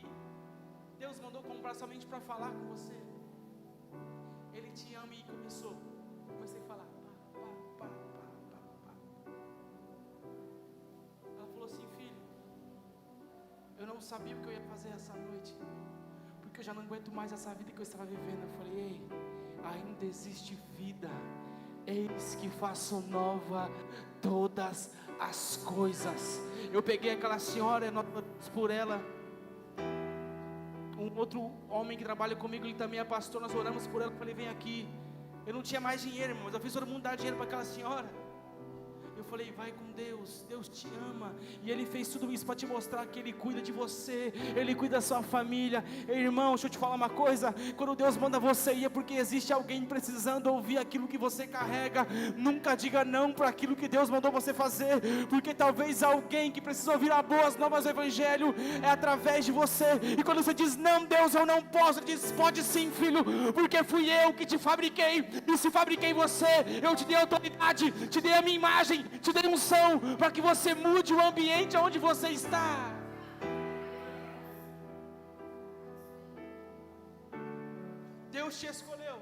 Speaker 2: Deus mandou comprar somente para falar com você. Ele te ama e começou. Comecei a falar. Pá. Ela falou assim, filho, eu não sabia o que eu ia fazer essa noite, porque eu já não aguento mais essa vida que eu estava vivendo. Eu falei, ei, ainda existe vida. Eis que faço nova todas as coisas. Eu peguei aquela senhora, nós por ela. Um outro homem que trabalha comigo, ele também é pastor, nós oramos por ela, eu falei, vem aqui. Eu não tinha mais dinheiro, irmão, mas eu fiz todo mundo dar dinheiro para aquela senhora. Eu falei, vai com Deus, Deus te ama, e Ele fez tudo isso para te mostrar que Ele cuida de você, Ele cuida da sua família. Irmão, deixa eu te falar uma coisa, quando Deus manda você ir, é porque existe alguém precisando ouvir aquilo que você carrega. Nunca diga não para aquilo que Deus mandou você fazer, porque talvez alguém que precisa ouvir as boas novas do Evangelho é através de você. E quando você diz, não Deus, eu não posso, Ele diz, pode sim filho, porque fui eu que te fabriquei, e se fabriquei você, eu te dei autoridade, te dei a minha imagem, te dei unção, para que você mude o ambiente onde você está. Deus te escolheu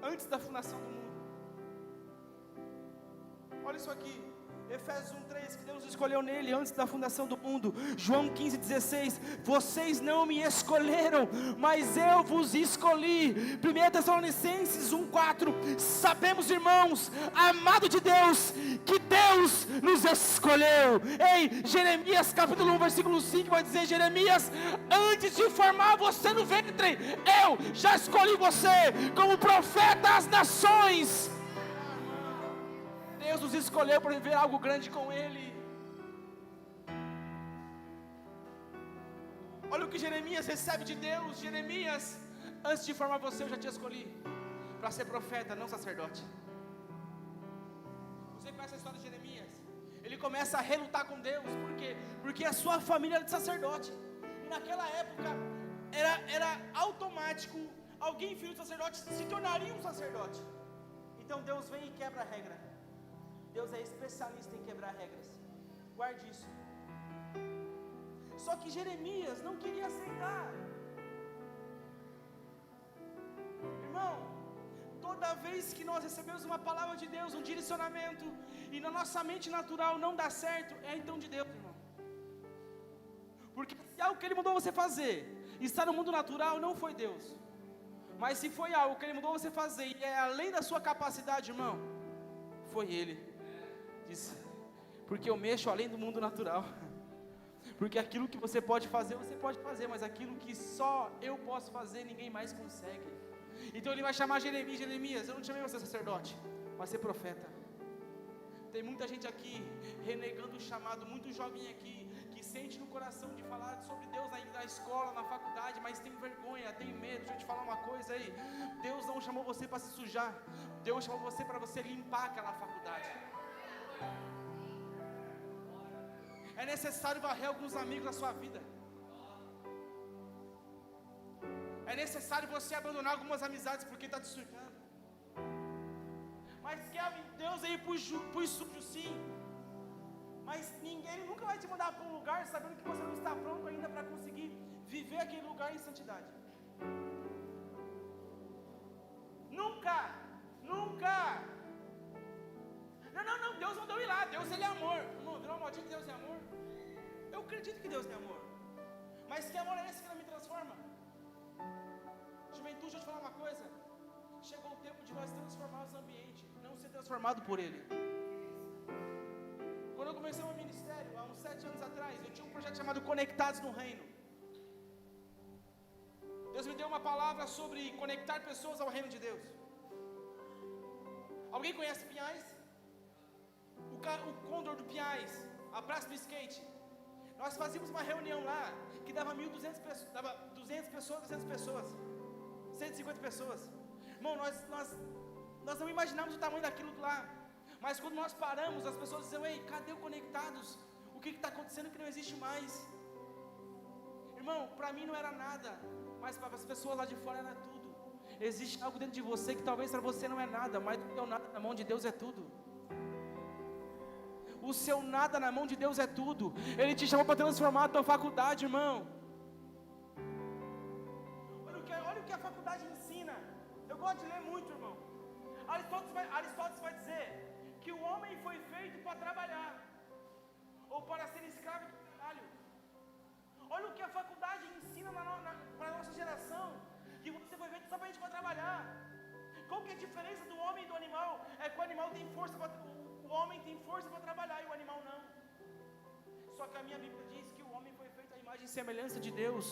Speaker 2: antes da fundação do mundo. Olha isso aqui, Efésios 1:3, que Deus escolheu nele antes da fundação do mundo. João 15:16, vocês não me escolheram, mas eu vos escolhi. 1 Tessalonicenses 1:4, sabemos, irmãos, amado de Deus, que Deus nos escolheu. Ei, Jeremias capítulo 1 versículo 5 vai dizer, Jeremias, antes de formar você no ventre, eu já escolhi você como profeta às nações. Deus nos escolheu para viver algo grande com Ele. Olha o que Jeremias recebe de Deus. Jeremias, antes de formar você, eu já te escolhi para ser profeta, não sacerdote. Você conhece a história de Jeremias? Ele começa a relutar com Deus. Por quê? Porque a sua família era de sacerdote, e naquela época era automático, alguém filho de sacerdote se tornaria um sacerdote. Então Deus vem e quebra a regra. Deus é especialista em quebrar regras. Guarde isso. Só que Jeremias não queria aceitar. Irmão, toda vez que nós recebemos uma palavra de Deus, um direcionamento, e na nossa mente natural não dá certo, é então de Deus, irmão. Porque se algo que Ele mandou você fazer está no mundo natural, não foi Deus. Mas se foi algo que Ele mandou você fazer e é além da sua capacidade, irmão, foi Ele. Diz, porque eu mexo além do mundo natural. Porque aquilo que você pode fazer, mas aquilo que só eu posso fazer, ninguém mais consegue. Então Ele vai chamar Jeremias. Jeremias, eu não te chamei para ser sacerdote, mas ser profeta. Tem muita gente aqui renegando o chamado, muito jovem aqui, que sente no coração de falar sobre Deus na escola, na faculdade, mas tem vergonha, tem medo. Deixa eu te falar uma coisa aí, Deus não chamou você para se sujar, Deus chamou você para você limpar aquela faculdade. É necessário varrer alguns amigos da sua vida. É necessário você abandonar algumas amizades porque está te sujando. Mas Kevin, Deus aí pus sujo sim. Mas ninguém nunca vai te mandar para um lugar sabendo que você não está pronto ainda para conseguir viver aquele lugar em santidade. Nunca. Não, Deus mandou ir lá, Deus Ele é amor. Irmão, virou uma modinha que Deus é amor? Eu acredito que Deus é amor, mas que amor é esse que não me transforma? Juventude, deixa eu te falar uma coisa, chegou o tempo de nós transformarmos o ambiente, não ser transformado por ele. Quando eu comecei o meu ministério, há uns 7 anos atrás, eu tinha um projeto chamado Conectados no Reino. Deus me deu uma palavra sobre conectar pessoas ao reino de Deus. Alguém conhece Pinhais? O Condor do Pinhais, a praça do skate. Nós fazíamos uma reunião lá que dava 1.200 pessoas, dava 200 pessoas, 300 pessoas, 150 pessoas. Irmão, nós não imaginamos o tamanho daquilo lá. Mas quando nós paramos, as pessoas diziam, ei, cadê o Conectados? O que está acontecendo que não existe mais? Irmão, para mim não era nada, mas para as pessoas lá de fora era tudo. Existe algo dentro de você que talvez para você não é nada, mas o teu nada na mão de Deus é tudo. O seu nada na mão de Deus é tudo. Ele te chamou para transformar a tua faculdade, irmão. Olha o que a faculdade ensina. Eu gosto de ler muito, irmão. Aristóteles vai dizer que o homem foi feito para trabalhar, ou para ser escravo do trabalho. Olha o que a faculdade ensina para a nossa geração, que você foi feito somente para trabalhar. Qual que é a diferença do homem e do animal? É que o animal tem força para... O homem tem força para trabalhar e o animal não. Só que a minha Bíblia diz que o homem foi feito à imagem e semelhança de Deus.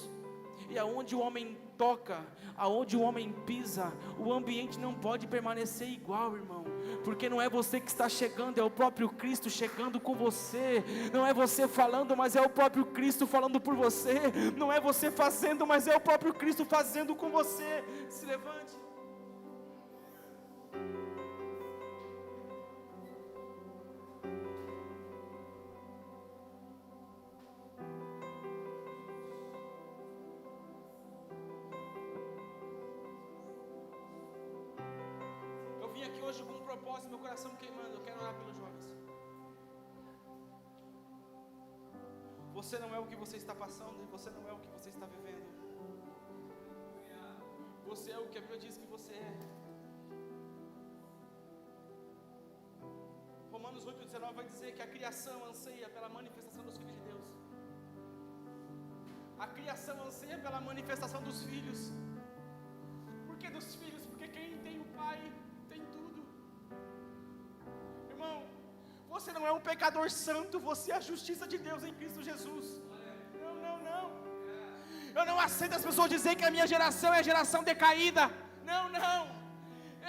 Speaker 2: E aonde o homem toca, aonde o homem pisa, o ambiente não pode permanecer igual, irmão. Porque não é você que está chegando, é o próprio Cristo chegando com você. Não é você falando, mas é o próprio Cristo falando por você. Não é você fazendo, mas é o próprio Cristo fazendo com você. Se levante. Eu vim aqui hoje com um propósito, meu coração queimando. Eu quero orar pelos jovens. Você não é o que você está passando, e você não é o que você está vivendo. Você é o que a Bíblia diz que você é. Romanos 8,19 vai dizer que a criação anseia pela manifestação dos filhos de Deus. A criação anseia pela manifestação dos filhos. Por que dos filhos? Porque quem tem o Pai tem tudo. Irmão, você não é um pecador santo, você é a justiça de Deus em Cristo Jesus. Não. Eu não aceito as pessoas dizerem que a minha geração é a geração decaída. Não.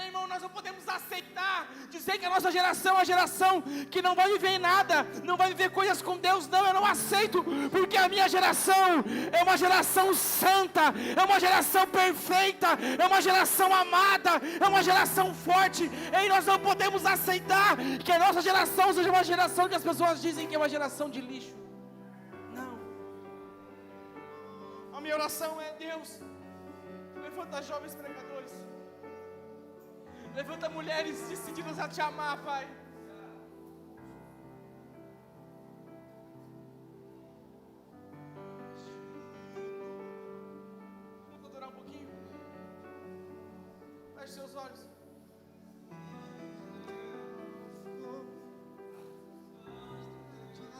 Speaker 2: Irmão, nós não podemos aceitar, dizer que a nossa geração é a geração que não vai viver nada, não vai viver coisas com Deus. Não, eu não aceito, porque a minha geração é uma geração santa, é uma geração perfeita, é uma geração amada, é uma geração forte. E nós não podemos aceitar que a nossa geração seja uma geração que as pessoas dizem que é uma geração de lixo. Não. A minha oração é: Deus, levanta jovens pregadores, levanta mulheres decididas a te amar, Pai. Vamos adorar um pouquinho? Feche seus olhos.